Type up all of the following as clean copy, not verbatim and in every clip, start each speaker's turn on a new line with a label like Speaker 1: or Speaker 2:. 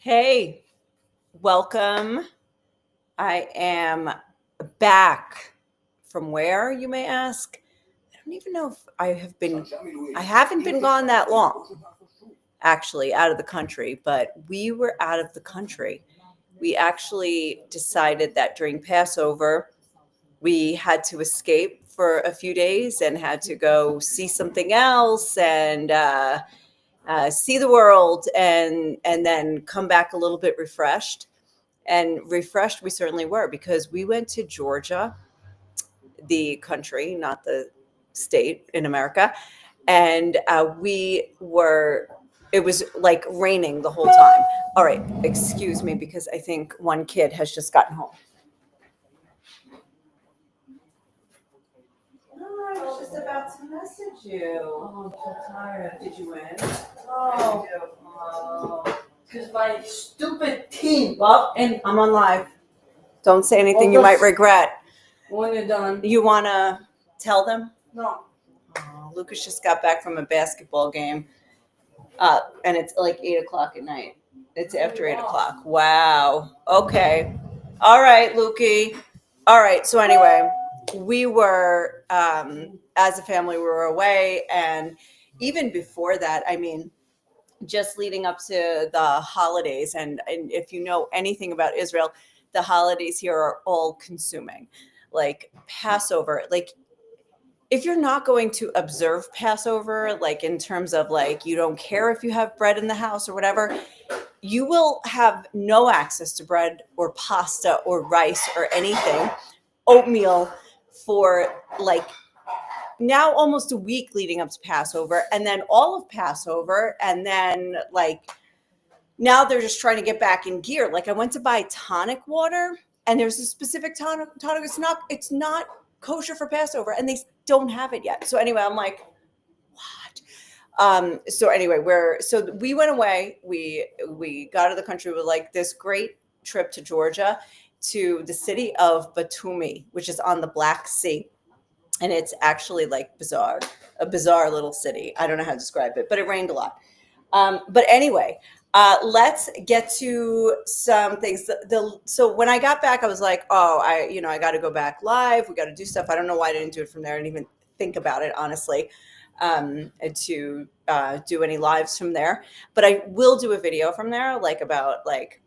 Speaker 1: Hey, welcome. I am back from where, you may ask. I don't even know if I haven't been gone that long, actually, out of the country, but we were out of the country. We actually decided that during Passover, we had to escape for a few days and had to go see something else and see the world and then come back a little bit refreshed. And refreshed we certainly were because we went to Georgia, the country, not the state in America. And it was like raining the whole time. All right, excuse me, because I think one kid has just gotten home. Oh, I was just about to message you.
Speaker 2: Oh, I'm so tired.
Speaker 1: Did you win?
Speaker 2: Oh,
Speaker 1: Oh.
Speaker 2: because my stupid team.
Speaker 1: Well, and I'm on live. Don't say anything you might regret.
Speaker 2: When you're done.
Speaker 1: You want to tell them?
Speaker 2: No.
Speaker 1: Oh, Lucas just got back from a basketball game, and it's like 8 o'clock at night. It's after 8 o'clock. Wow. Okay. All right, Lukey. All right. So anyway, we were, as a family, we were away, and even before that, I mean, just leading up to the holidays, and if you know anything about Israel, the holidays here are all consuming, like Passover, like if you're not going to observe Passover, like in terms of like you don't care if you have bread in the house or whatever, you will have no access to bread or pasta or rice or anything, oatmeal for like now almost a week leading up to Passover, and then all of Passover, and then like now they're just trying to get back in gear. Like I went to buy tonic water, and there's a specific tonic. It's not kosher for Passover, and they don't have it yet. So anyway, I'm like, what? So anyway, we went away. We got out of the country with like this great trip to Georgia, to the city of Batumi, which is on the Black Sea, and it's actually like a bizarre little city. I don't know how to describe it, but it rained a lot. But anyway, let's get to some things. So when I got back, I was like, oh, I got to go back live. We got to do stuff. I don't know why I didn't do it from there. I didn't even think about it, honestly, to do any lives from there. But I will do a video from there, like about like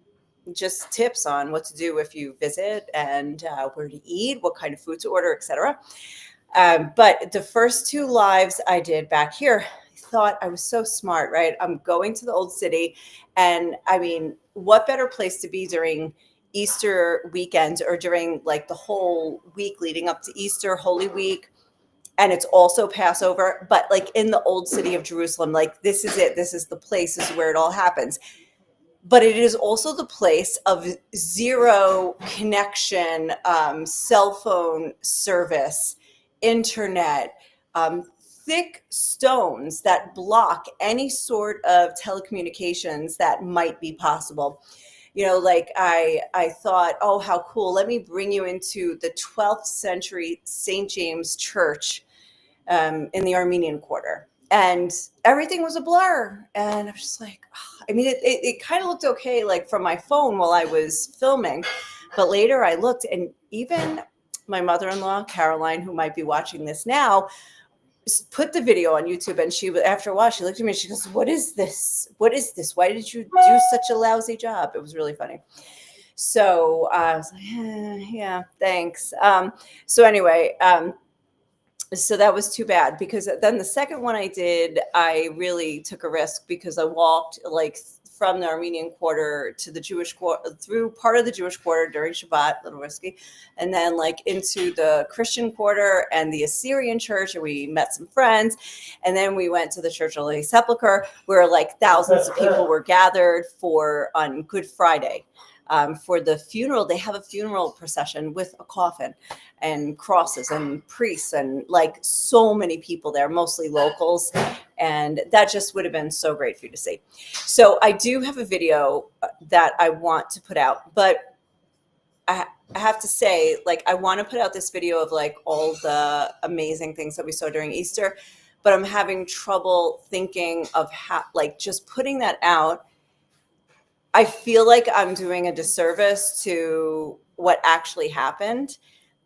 Speaker 1: just tips on what to do if you visit and where to eat, what kind of food to order, etc. But the first two lives I did back here, I thought I was so smart, right? I'm going to the old city. And I mean, what better place to be during Easter weekend or during like the whole week leading up to Easter, Holy Week. And it's also Passover, but like in the old city of Jerusalem, like this is it. This is the place, this is where it all happens. But it is also the place of zero connection, cell phone service, internet, thick stones that block any sort of telecommunications that might be possible. Like I thought, oh, how cool. Let me bring you into the 12th century St. James Church in the Armenian Quarter. And everything was a blur. And I was just like, I mean, it kind of looked okay, like from my phone while I was filming. But later I looked, and even my mother-in-law, Caroline, who might be watching this now, put the video on YouTube. And after a while, she looked at me and she goes, what is this? What is this? Why did you do such a lousy job? It was really funny. So I was like, yeah, thanks. So anyway, so that was too bad, because then the second one I did, I really took a risk because I walked like from the Armenian Quarter to the Jewish Quarter, through part of the Jewish Quarter during Shabbat, a little risky, and then like into the Christian Quarter and the Assyrian Church, and we met some friends, and then we went to the Church of Holy Sepulchre, where like thousands of people were gathered on Good Friday. For the funeral. They have a funeral procession with a coffin and crosses and priests and like so many people there, mostly locals. And that just would have been so great for you to see. So I do have a video that I want to put out, but I have to say, like, I want to put out this video of like all the amazing things that we saw during Easter, but I'm having trouble thinking of how, like, just putting that out. I feel like I'm doing a disservice to what actually happened,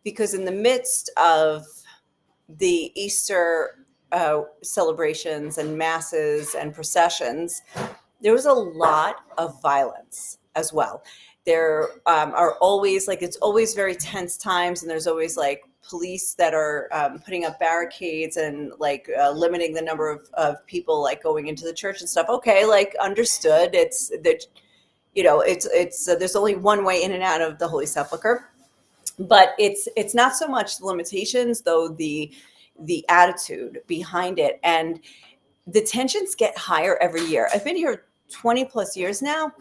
Speaker 1: because in the midst of the Easter celebrations and masses and processions, there was a lot of violence as well. There are always, like, it's always very tense times, and there's always like police that are putting up barricades and like limiting the number of people like going into the church and stuff. Okay, like, understood. It's that, it's there's only one way in and out of the Holy Sepulchre, but it's not so much the limitations, though the attitude behind it, and the tensions get higher every year. I've been here 20 plus years now,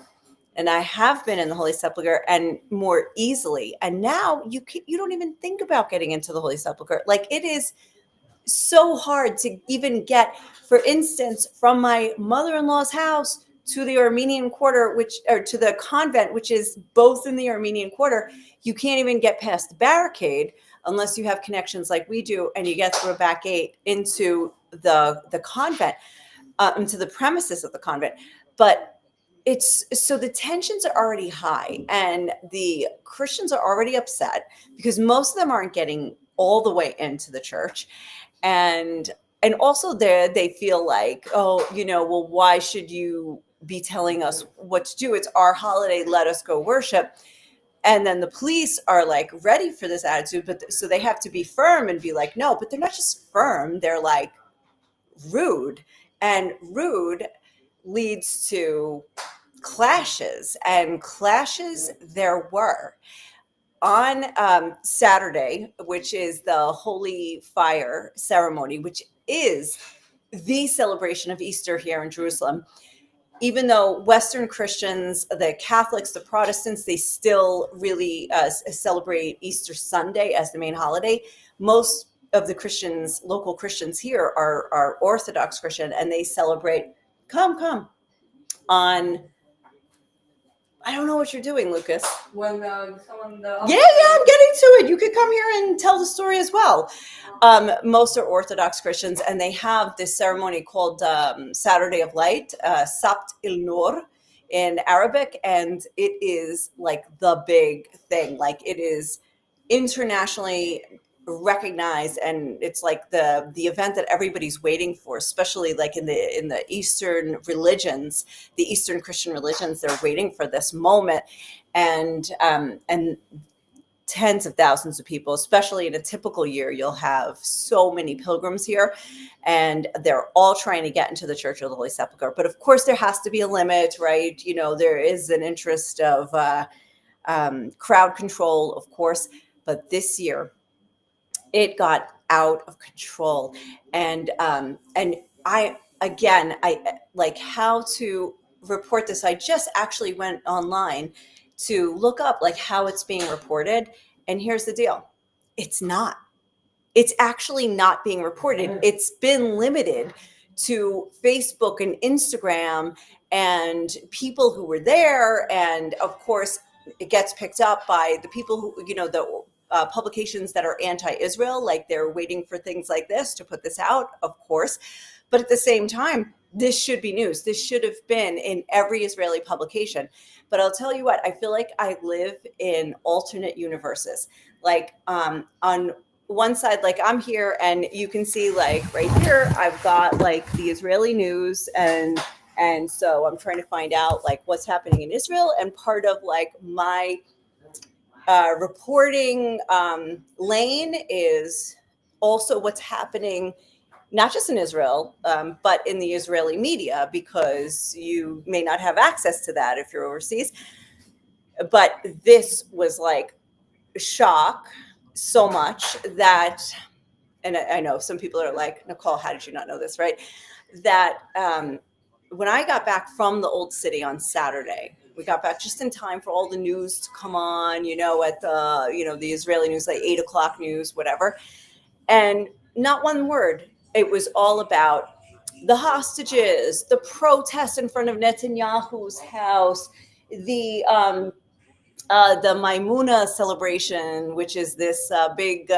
Speaker 1: and I have been in the Holy Sepulchre and more easily. And now you don't even think about getting into the Holy Sepulchre. Like, it is so hard to even get, for instance, from my mother-in-law's house to the Armenian Quarter, or to the convent, which is both in the Armenian Quarter. You can't even get past the barricade unless you have connections like we do, and you get through a back gate into the convent, into the premises of the convent. But it's so the tensions are already high, and the Christians are already upset because most of them aren't getting all the way into the church. And also they feel like, oh, well, why should you be telling us what to do? It's our holiday, let us go worship. And then the police are like ready for this attitude, but so they have to be firm and be like, no. But they're not just firm, they're like rude, and rude leads to clashes, and clashes there were on Saturday, which is the Holy Fire ceremony, which is the celebration of Easter here in Jerusalem. Even though Western Christians, the Catholics, the Protestants, they still really celebrate Easter Sunday as the main holiday, most of the Christians, local Christians here, are Orthodox Christian, and they celebrate, come, on, I don't know what you're doing, Lucas.
Speaker 2: When someone.
Speaker 1: Yeah, I'm getting to it. You could come here and tell the story as well. Most are Orthodox Christians, and they have this ceremony called Saturday of Light, Sabt il Nur in Arabic, and it is like the big thing. Like, it is internationally recognized, and it's like the event that everybody's waiting for, especially like in the Eastern religions, the Eastern Christian religions. They're waiting for this moment, and tens of thousands of people, especially in a typical year. You'll have so many pilgrims here, and they're all trying to get into the Church of the Holy Sepulchre. But of course, there has to be a limit, right? There is an interest of crowd control, of course. But this year, it got out of control, and I like how to report this. I just actually went online to look up like how it's being reported, and here's the deal: it's actually not being reported. It's been limited to Facebook and Instagram and people who were there, and of course it gets picked up by the people who, the publications that are anti-Israel, like they're waiting for things like this to put this out, of course. But at the same time, this should be news. This should have been in every Israeli publication. But I'll tell you what, I feel like I live in alternate universes. Like on one side, like I'm here, and you can see like right here, I've got like the Israeli news, and so I'm trying to find out like what's happening in Israel, and part of like my reporting lane is also what's happening not just in Israel, but in the Israeli media, because you may not have access to that if you're overseas. But this was like shock so much that, and I know some people are like, Nicole, how did you not know this, right? That when I got back from the Old City on Saturday, we got back just in time for all the news to come on, at the Israeli news, like 8 o'clock news, whatever. And not one word. It was all about the hostages, the protests in front of Netanyahu's house, the Maimuna celebration, which is this big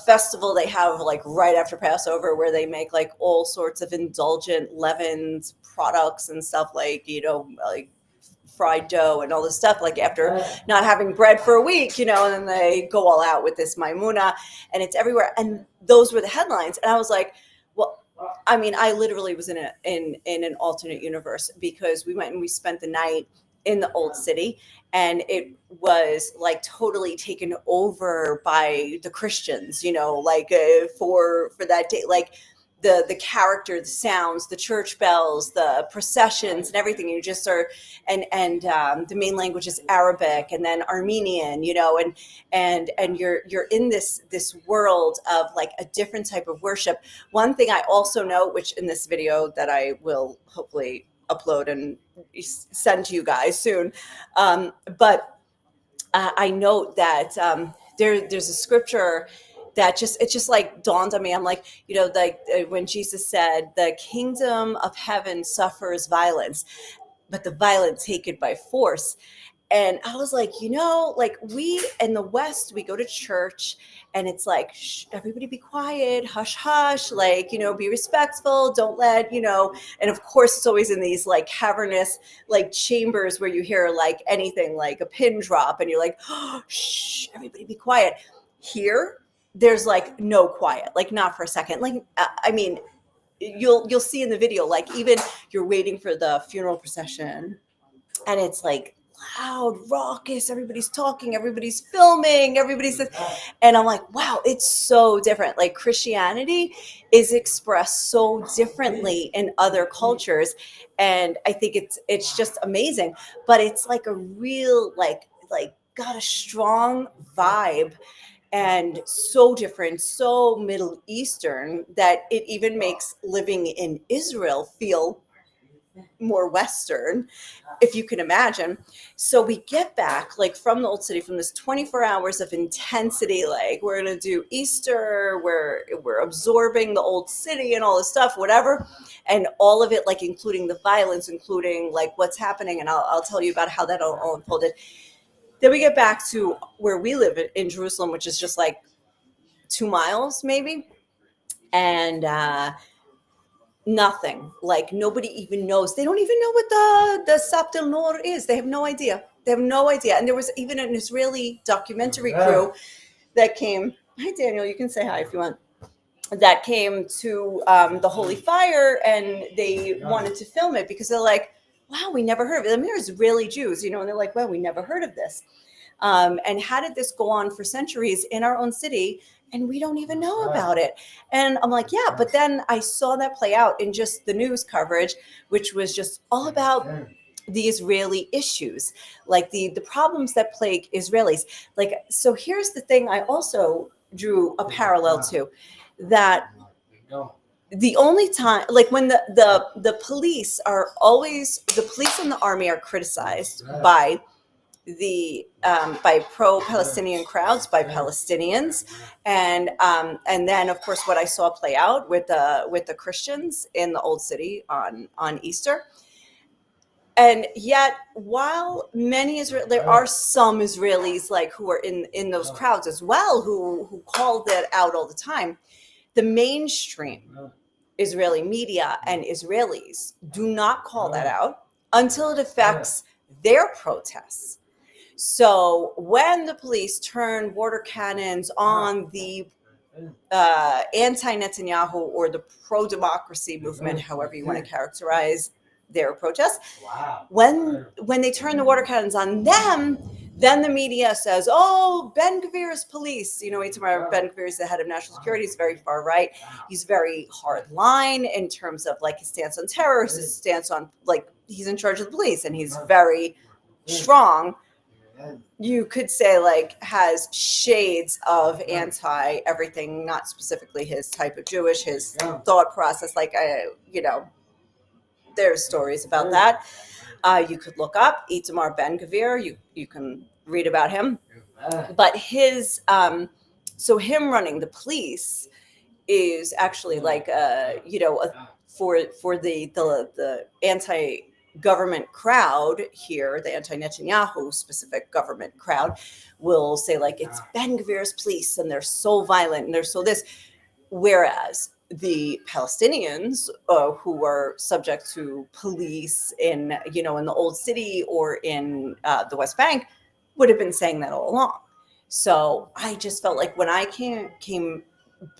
Speaker 1: festival they have like right after Passover, where they make like all sorts of indulgent leavened products and stuff, like like fried dough and all this stuff, like after not having bread for a week, and then they go all out with this maimuna, and it's everywhere. And those were the headlines. And I was like, well, I mean, I literally was in an alternate universe, because we went and we spent the night in the old city, and it was like totally taken over by the Christians, like for that day, like the character, the sounds, the church bells, the processions, and everything. You just are, and the main language is Arabic, and then Armenian, and you're in this world of like a different type of worship. One thing I also know, which in this video that I will hopefully upload and send to you guys soon, but I note that there's a scripture that it just like dawned on me. I'm like, like when Jesus said, "The kingdom of heaven suffers violence, but the violent take it by force." And I was like, like we in the West, we go to church and it's like, shh, everybody be quiet, hush, hush, like, be respectful. Don't let, and of course it's always in these like cavernous, like chambers where you hear like anything, like a pin drop, and you're like, oh, shh, everybody be quiet. Here, there's like no quiet, like not for a second. Like, I mean, you'll see in the video, like even you're waiting for the funeral procession, and it's like loud, raucous, everybody's talking, everybody's filming, and I'm like, wow, it's so different. Like Christianity is expressed so differently in other cultures, and I think it's just amazing. But it's like a real like got a strong vibe, and so different, so Middle Eastern, that it even makes living in Israel feel more Western, if you can imagine. So we get back like from the old city, from this 24 hours of intensity, like we're going to do Easter, we're absorbing the old city and all this stuff, whatever. And all of it, like including the violence, including like what's happening. And I'll tell you about how that all unfolded. Then we get back to where we live in Jerusalem, which is just like 2 miles maybe. And, nothing. Like nobody even knows. They don't even know what the Sap del Nor is. They have no idea. And there was even an Israeli documentary crew that came. Hi, Daniel. You can say hi if you want. That came to the Holy Fire, and they wanted to film it because they're like, wow, we never heard of it. I mean, there's Israeli Jews, and they're like, well, we never heard of this. And how did this go on for centuries in our own city, and we don't even know about it? And I'm like, yeah, but then I saw that play out in just the news coverage, which was just all about the Israeli issues, like the problems that plague Israelis. Like, so here's the thing I also drew a parallel to, that the only time, like when the police and the army are criticized by by pro-Palestinian crowds, by Palestinians, and then of course what I saw play out with the Christians in the old city on Easter. And yet, while there are some Israelis like who are in those crowds as well, who call that out all the time, the mainstream Israeli media and Israelis do not call that out until it affects their protests. So when the police turn water cannons on the anti-Netanyahu or the pro-democracy movement, however you want to characterize their protests, when they turn the water cannons on them, then the media says, oh, Ben Gvir's police. Itamar Ben Gvir is the head of national security. He's very far right. He's very hard line in terms of like his stance on terror, his stance on like he's in charge of the police, and he's very strong. You could say like has shades of anti everything, not specifically his type of Jewish, his thought process. Like, there's stories about that. You could look up Itamar Ben Gvir. You can read about him. But his, so him running the police is actually like, for the anti-government crowd here, the anti-Netanyahu specific government crowd will say like it's Ben Gvir's police and they're so violent and they're so this. Whereas the Palestinians who were subject to police in, in the old city or in the West Bank would have been saying that all along. So I just felt like when I came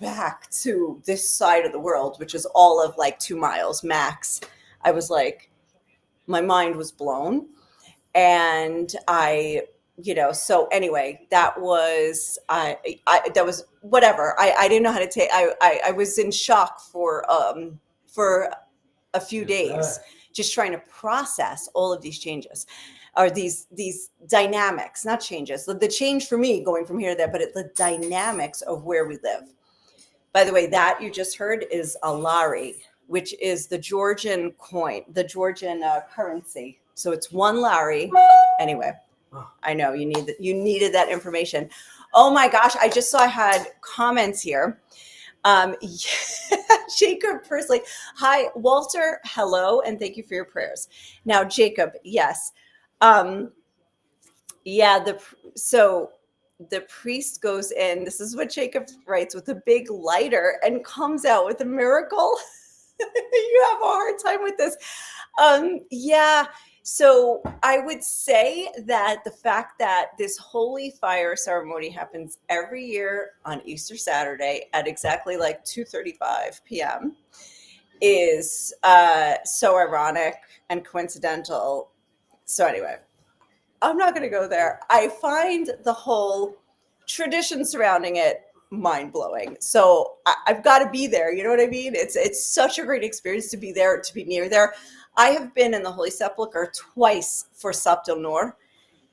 Speaker 1: back to this side of the world, which is all of like 2 miles max, I was like, my mind was blown. And so anyway, that was that was whatever. I didn't know how to take. I was in shock for a few days, just trying to process all of these changes, or these dynamics, not changes. The change for me going from here to there, but the dynamics of where we live. By the way, that you just heard is a lari, which is the Georgian coin, the Georgian currency. So it's one lari. Anyway, I know you needed that information. Oh my gosh, I just saw I had comments here. Jacob Persley, hi Walter, hello, and thank you for your prayers. Now, Jacob, yes, yeah. So the priest goes in. This is what Jacob writes, with a big lighter and comes out with a miracle. You have a hard time with this. Yeah. So I would say that the fact that this holy fire ceremony happens every year on Easter Saturday at exactly like 2:35 p.m. is so ironic and coincidental. So anyway, I'm not going to go there. I find the whole tradition surrounding it mind-blowing. So I've got to be there. You know what I mean? It's such a great experience to be there, to be near there. I have been in the Holy Sepulchre twice for Sapto Nor,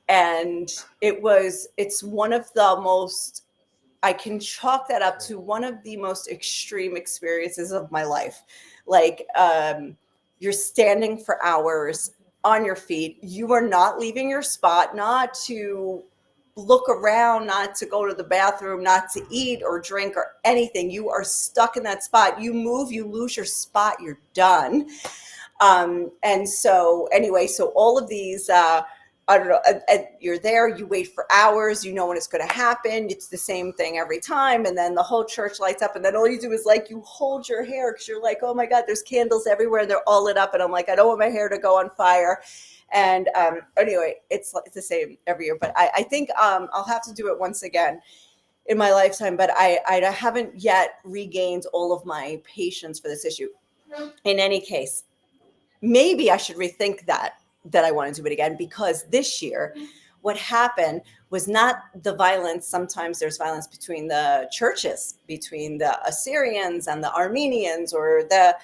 Speaker 1: and it's one of the most, I can chalk that up to one of the most extreme experiences of my life. Like, you're standing for hours on your feet. You are not leaving your spot, not to look around, not to go to the bathroom, not to eat or drink or anything. You are stuck in that spot. You move, you lose your spot, you're done. And so anyway, so all of these, I don't know, you're there, you wait for hours, you know when it's going to happen. It's the same thing every time. And then the whole church lights up, and then all you do is like, you hold your hair because you're like, oh my God, there's candles everywhere and they're all lit up. And I'm like, I don't want my hair to go on fire. And anyway, it's the same every year. But I think I'll have to do it once again in my lifetime. But I haven't yet regained all of my patience for this issue. In any case, maybe I should rethink that I want to do it again, because this year what happened was not the violence. Sometimes there's violence between the churches, between the Assyrians and the Armenians, or the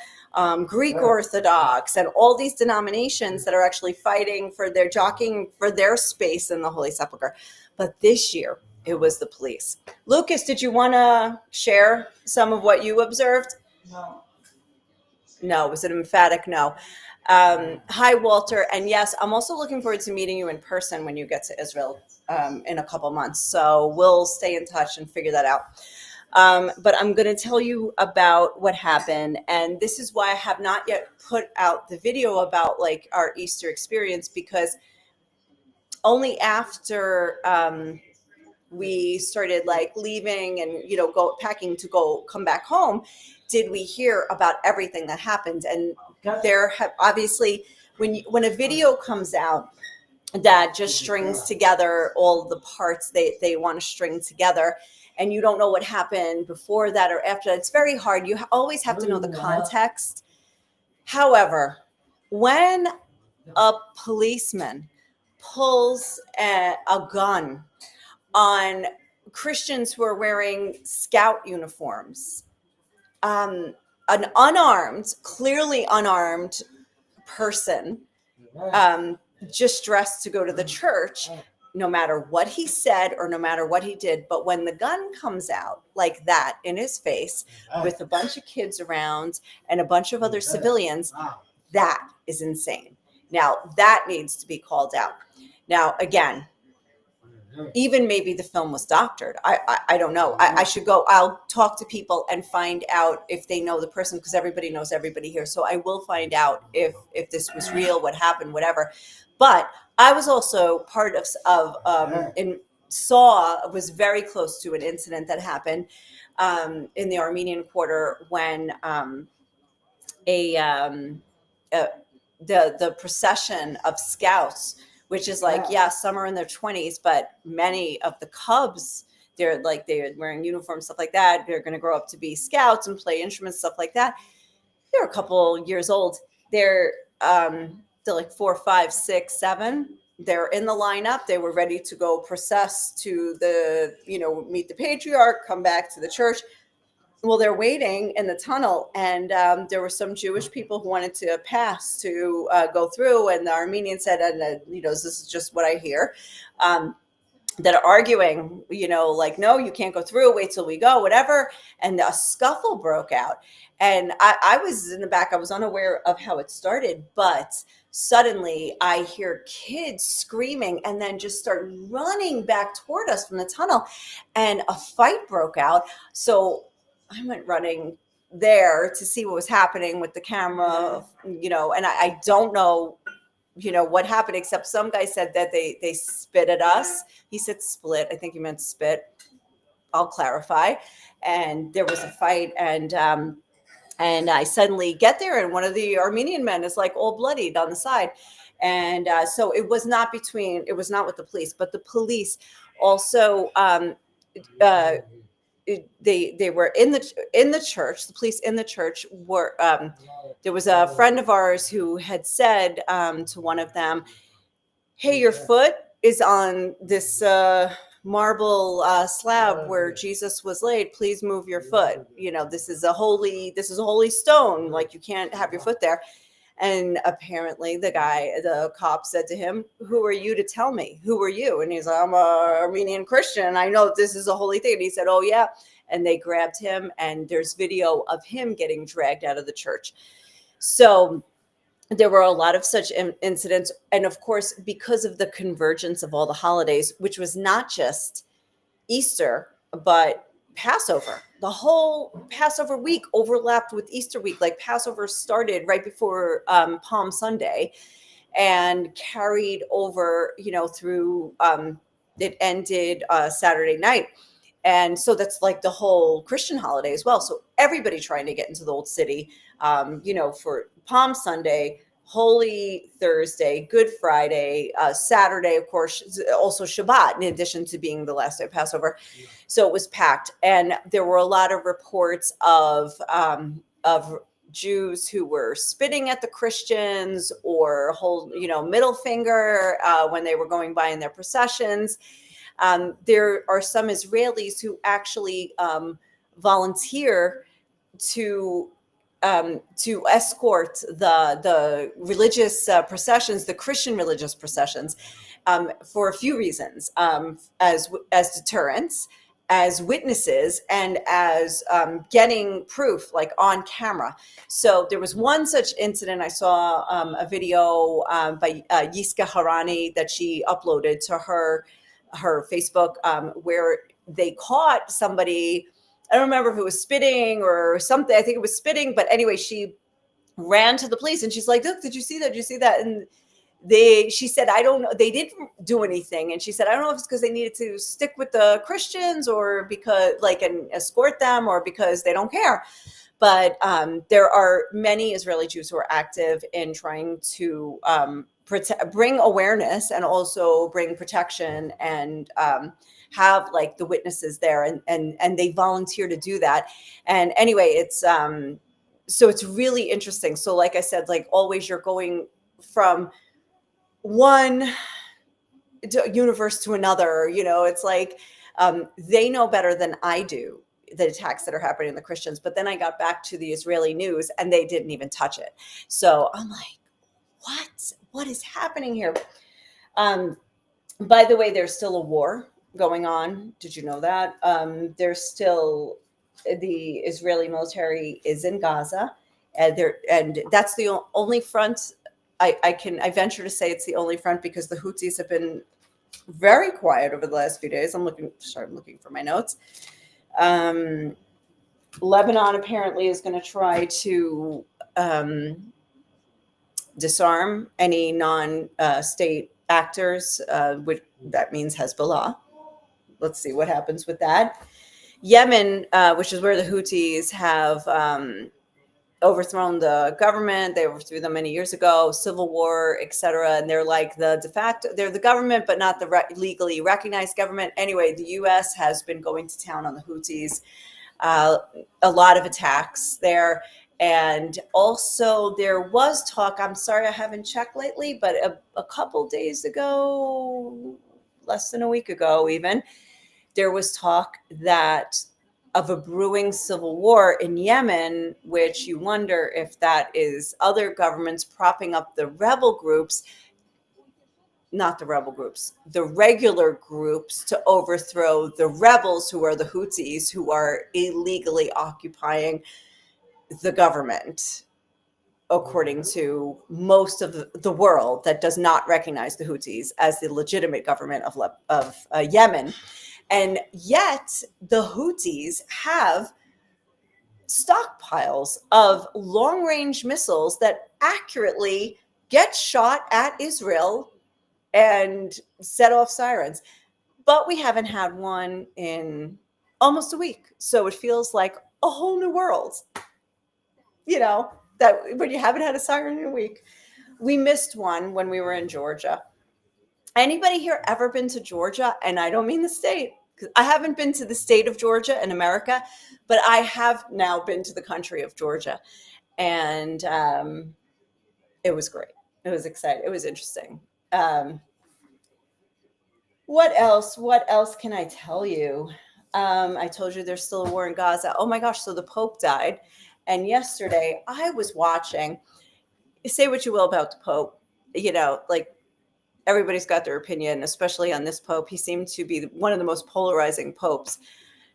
Speaker 1: Greek Orthodox, and all these denominations that are actually fighting for their jockeying for their space in the Holy Sepulchre. But this year it was the police. Lucas, did you want to share some of what you observed? No, it was an emphatic no. Hi, Walter. And yes, I'm also looking forward to meeting you in person when you get to Israel in a couple months. So we'll stay in touch and figure that out. But I'm going to tell you about what happened. And this is why I have not yet put out the video about like our Easter experience, because only after we started like leaving and, go packing to come back home, did we hear about everything that happened. And there have obviously, when a video comes out that just strings together all the parts they want to string together, and you don't know what happened before that or after that, it's very hard. You always have to know the context. However, when a policeman pulls a gun on Christians who are wearing scout uniforms, an unarmed, clearly unarmed person, just dressed to go to the church, no matter what he said or no matter what he did. But when the gun comes out like that in his face with a bunch of kids around and a bunch of other civilians, that is insane. Now, that needs to be called out. Now, again, even maybe the film was doctored. I don't know. I should go. I'll talk to people and find out if they know the person, because everybody knows everybody here. So I will find out if this was real, what happened, whatever. But I was also part of was very close to an incident that happened in the Armenian Quarter when a, uh, the procession of scouts, which is like, yeah, some are in their 20s, but many of the cubs, they're wearing uniforms, stuff like that. They're going to grow up to be scouts and play instruments, stuff like that. They're a couple years old. They're like 4, 5, 6, 7. They're in the lineup. They were ready to go process to meet the patriarch, come back to the church. Well, they're waiting in the tunnel, and there were some Jewish people who wanted to pass to go through, and the Armenian said, and this is just what I hear, that are arguing, like, no, you can't go through, wait till we go, whatever. And a scuffle broke out. And I was in the back, I was unaware of how it started, but suddenly I hear kids screaming and then just start running back toward us from the tunnel. And a fight broke out. So I went running there to see what was happening with the camera, and I don't know what happened, except some guy said that they spit at us. He said split. I think he meant spit. I'll clarify. And there was a fight, and I suddenly get there, and one of the Armenian men is like all bloodied on the side. And so it was not with the police, but the police also they were in the church. The police in the church were. There was a friend of ours who had said to one of them, "Hey, your foot is on this marble slab where Jesus was laid. Please move your foot. This is a holy stone. Like, you can't have your foot there." And apparently the cop said to him, "Who are you to tell me? Who are you?" And he's like, "I'm a Armenian Christian. I know this is a holy thing." And he said, "Oh, yeah." And they grabbed him, and there's video of him getting dragged out of the church. So there were a lot of such incidents. And of course, because of the convergence of all the holidays, which was not just Easter, but Passover. The whole Passover week overlapped with Easter week. Like, Passover started right before Palm Sunday and carried over, through it ended Saturday night. And so that's like the whole Christian holiday as well. So everybody trying to get into the Old City, for Palm Sunday, Holy Thursday, Good Friday, Saturday, of course, also Shabbat, in addition to being the last day of Passover. So it was packed. And there were a lot of reports of Jews who were spitting at the Christians or middle finger when they were going by in their processions. There are some Israelis who actually volunteer to escort the religious processions, the Christian religious processions, for a few reasons, as deterrence, as witnesses, and as getting proof, like on camera. So there was one such incident. I saw a video by Yiska Harani that she uploaded to her Facebook, where they caught somebody. I don't remember if it was spitting or something. I think it was spitting, but anyway, she ran to the police and she's like, "Look, did you see that? Did you see that?" And she said, "I don't know. They didn't do anything." And she said, "I don't know if it's because they needed to stick with the Christians or because and escort them, or because they don't care." But there are many Israeli Jews who are active in trying to bring awareness and also bring protection, and have like the witnesses there, and they volunteer to do that. And anyway, it's so it's really interesting. So like I said, like always, you're going from one universe to another. It's like they know better than I do the attacks that are happening in the Christians. But then I got back to the Israeli news and they didn't even touch it. So I'm like, what is happening here? By the way, there's still a war going on. Did you know that? There's still, the Israeli military is in Gaza, and that's the only front. I venture to say it's the only front, because the Houthis have been very quiet over the last few days. I'm looking for my notes. Lebanon apparently is going to try to disarm any non-state actors, which that means Hezbollah. Let's see what happens with that. Yemen, which is where the Houthis have overthrown the government. They overthrew them many years ago, civil war, etc. And they're like the de facto, they're the government, but not the legally recognized government. Anyway, the U.S. has been going to town on the Houthis, uh, a lot of attacks there. And also there was talk, I'm sorry, I haven't checked lately, but a couple days ago, less than a week ago even, there was talk that of a brewing civil war in Yemen, which you wonder if that is other governments propping up the rebel groups, not the rebel groups, the regular groups to overthrow the rebels who are the Houthis, who are illegally occupying the government, according to most of the world that does not recognize the Houthis as the legitimate government of Yemen. And yet the Houthis have stockpiles of long range missiles that accurately get shot at Israel and set off sirens. But we haven't had one in almost a week. So it feels like a whole new world, that when you haven't had a siren in a week. We missed one when we were in Georgia. Anybody here ever been to Georgia? And I don't mean the state, because I haven't been to the state of Georgia in America, but I have now been to the country of Georgia. And it was great. It was exciting. It was interesting. What else? What else can I tell you? I told you there's still a war in Gaza. Oh my gosh. So the Pope died. And yesterday I was watching, say what you will about the Pope, like everybody's got their opinion, especially on this Pope. He seemed to be one of the most polarizing popes.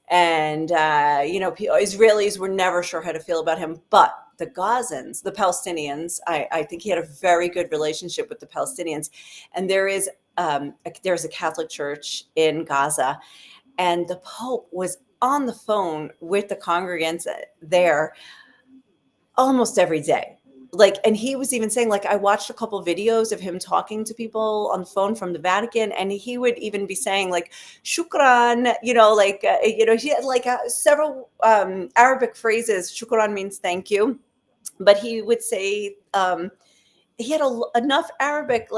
Speaker 1: And, Israelis were never sure how to feel about him. But the Gazans, the Palestinians, I think he had a very good relationship with the Palestinians. And there's a Catholic church in Gaza. And the Pope was on the phone with the congregants there almost every day. And he was even saying, I watched a couple videos of him talking to people on the phone from the Vatican, and he would even be saying shukran, he had several Arabic phrases. Shukran means thank you, but he would say he had enough Arabic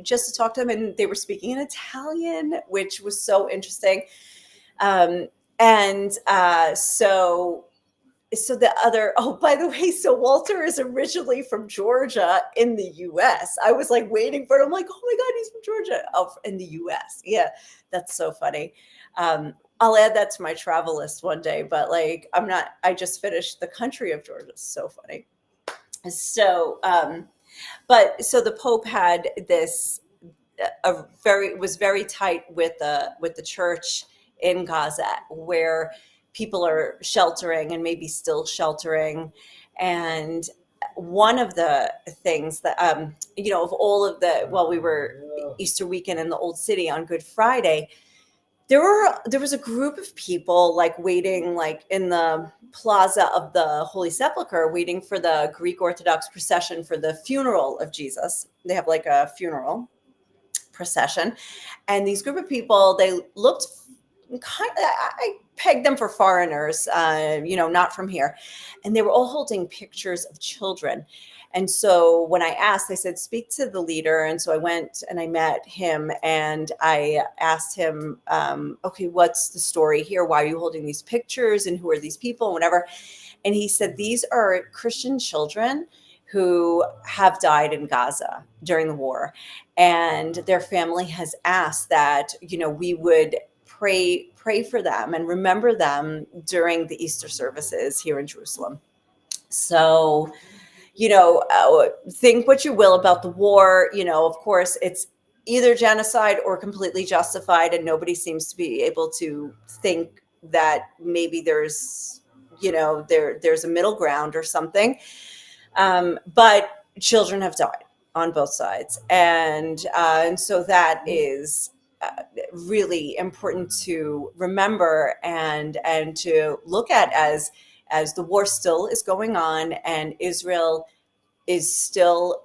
Speaker 1: just to talk to them, and they were speaking in Italian, which was so interesting. So the other, oh, by the way, so Walter is originally from Georgia in the US. I was waiting for it. I'm like, oh my God, he's from Georgia. Oh, in the US. Yeah, that's so funny. I'll add that to my travel list one day, but I just finished the country of Georgia. So funny. So, so the Pope had this, was very tight with the church in Gaza, where people are sheltering and maybe still sheltering. And one of the things that, of all of while we were Easter weekend in the Old City on Good Friday, there was a group of people waiting in the plaza of the Holy Sepulchre, waiting for the Greek Orthodox procession for the funeral of Jesus. They have a funeral procession. And these group of people, they looked I pegged them for foreigners, not from here. And they were all holding pictures of children. And so when I asked, I said, speak to the leader. And so I went and I met him and I asked him, okay, what's the story here? Why are you holding these pictures? And who are these people? And whatever. And he said, these are Christian children who have died in Gaza during the war. And their family has asked that, we would pray for them and remember them during the Easter services here in Jerusalem. So, think what you will about the war. Of course, it's either genocide or completely justified, and nobody seems to be able to think that maybe there's a middle ground or something. But children have died on both sides, and so that is really important to remember and to look at as the war still is going on, and Israel is still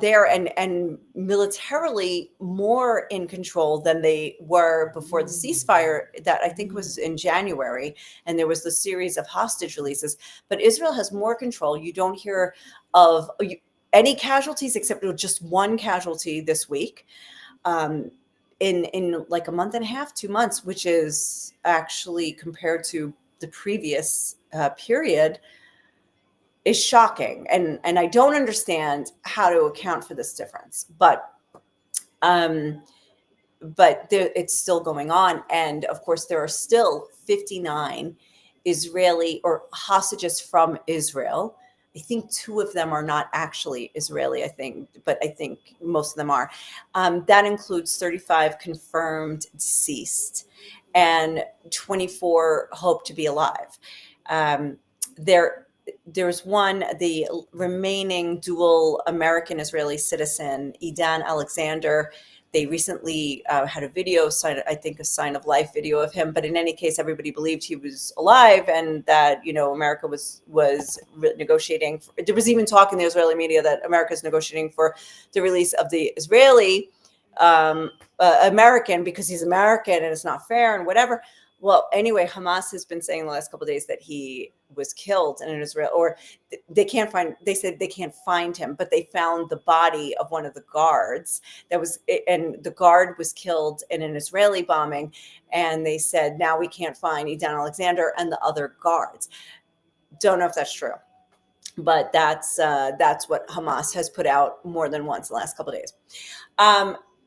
Speaker 1: there and militarily more in control than they were before the ceasefire that I think was in January. And there was the series of hostage releases. But Israel has more control. You don't hear of any casualties except just one casualty this week. In like a month and a half, 2 months, which is actually compared to the previous period, is shocking, and I don't understand how to account for this difference, um, it's still going on, and of course there are still 59 Israeli or hostages from Israel. I think two of them are not actually Israeli, I think, but I think most of them are. That includes 35 confirmed deceased and 24 hope to be alive. Um, there there's one, the remaining dual American Israeli citizen, Edan Alexander. They recently had a video, I think a sign of life video of him. But in any case, everybody believed he was alive and that, America was negotiating. There was even talk in the Israeli media that America is negotiating for the release of the Israeli American because he's American and it's not fair and whatever. Well, anyway, Hamas has been saying the last couple of days that he was killed in Israel, or they said they can't find him, but they found the body of one of the guards and the guard was killed in an Israeli bombing. And they said, now we can't find Edan Alexander and the other guards. Don't know if that's true, but that's what Hamas has put out more than once in the last couple of days.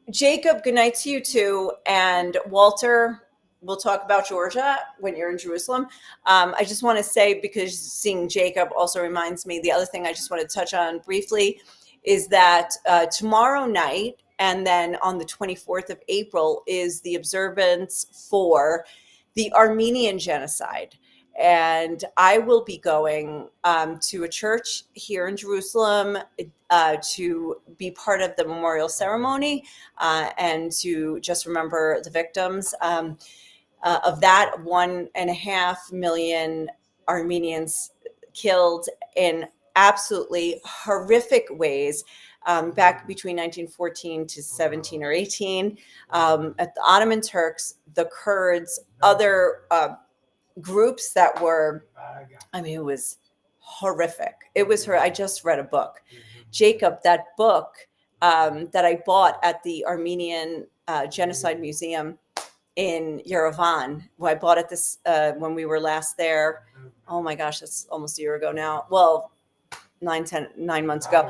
Speaker 1: Jacob, good night to you too. And Walter, we'll talk about Georgia when you're in Jerusalem. I just want to say, because seeing Jacob also reminds me, the other thing I just want to touch on briefly is that tomorrow night and then on the 24th of April is the observance for the Armenian genocide. And I will be going to a church here in Jerusalem to be part of the memorial ceremony and to just remember the victims of that. 1.5 million Armenians killed in absolutely horrific ways back between 1914 to 17 or 18 at the Ottoman Turks, the Kurds, other groups that were, it was horrific. It was her. I just read a book, Jacob, that book that I bought at the Armenian Genocide Museum in Yerevan. I bought it when we were last there. Oh my gosh, that's almost a year ago now. Well, 9 months ago.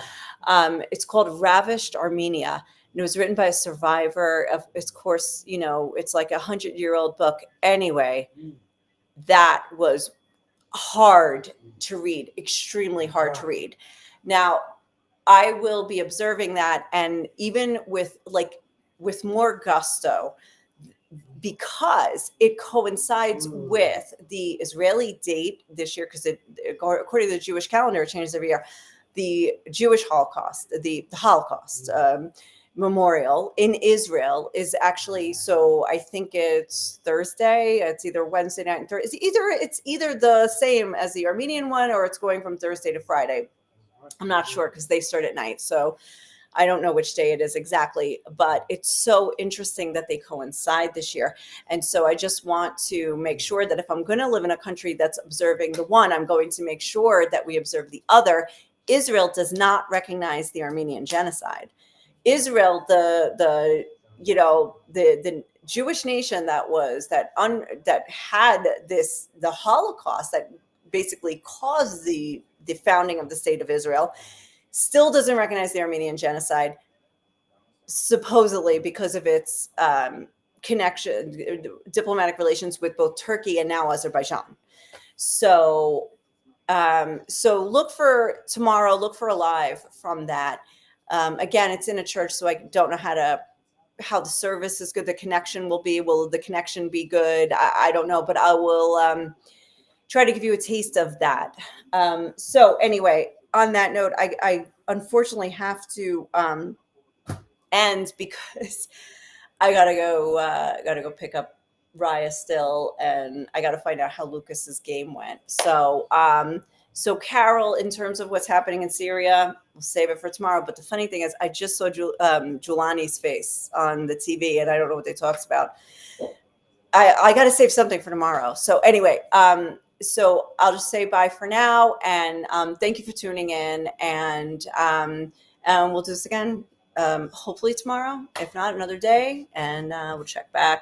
Speaker 1: It's called Ravished Armenia. And it was written by a survivor of, of course, it's like 100-year-old book. Anyway, that was hard to read, extremely hard to read. Now, I will be observing that, and even with more gusto, because it coincides with the Israeli date this year, because according to the Jewish calendar, it changes every year. The Jewish Holocaust, the Holocaust memorial in Israel is actually, so I think it's Thursday. It's either Wednesday night and Thursday. It's either the same as the Armenian one, or it's going from Thursday to Friday. I'm not sure because they start at night. So I don't know which day it is exactly, but it's so interesting that they coincide this year. And so I just want to make sure that if I'm going to live in a country that's observing the one, I'm going to make sure that we observe the other. Israel does not recognize the Armenian genocide. Israel, the Jewish nation that had the Holocaust that basically caused the founding of the state of Israel, still doesn't recognize the Armenian genocide, supposedly because of its diplomatic relations with both Turkey and now Azerbaijan. So look for tomorrow, look for a live from that. Again, it's in a church, so I don't know how the service is good. The connection will the connection be good? I don't know, but I will try to give you a taste of that. So anyway, on that note, I unfortunately have to end because I gotta go pick up Raya still, and I gotta find out how Lucas's game went. So So Carol, in terms of what's happening in Syria, we'll save it for tomorrow. But the funny thing is, I just saw Giuliani's face on the TV, and I don't know what they talked about. I got to save something for tomorrow. So anyway, so I'll just say bye for now, and thank you for tuning in, and we'll do this again hopefully tomorrow, if not another day, and we'll check back.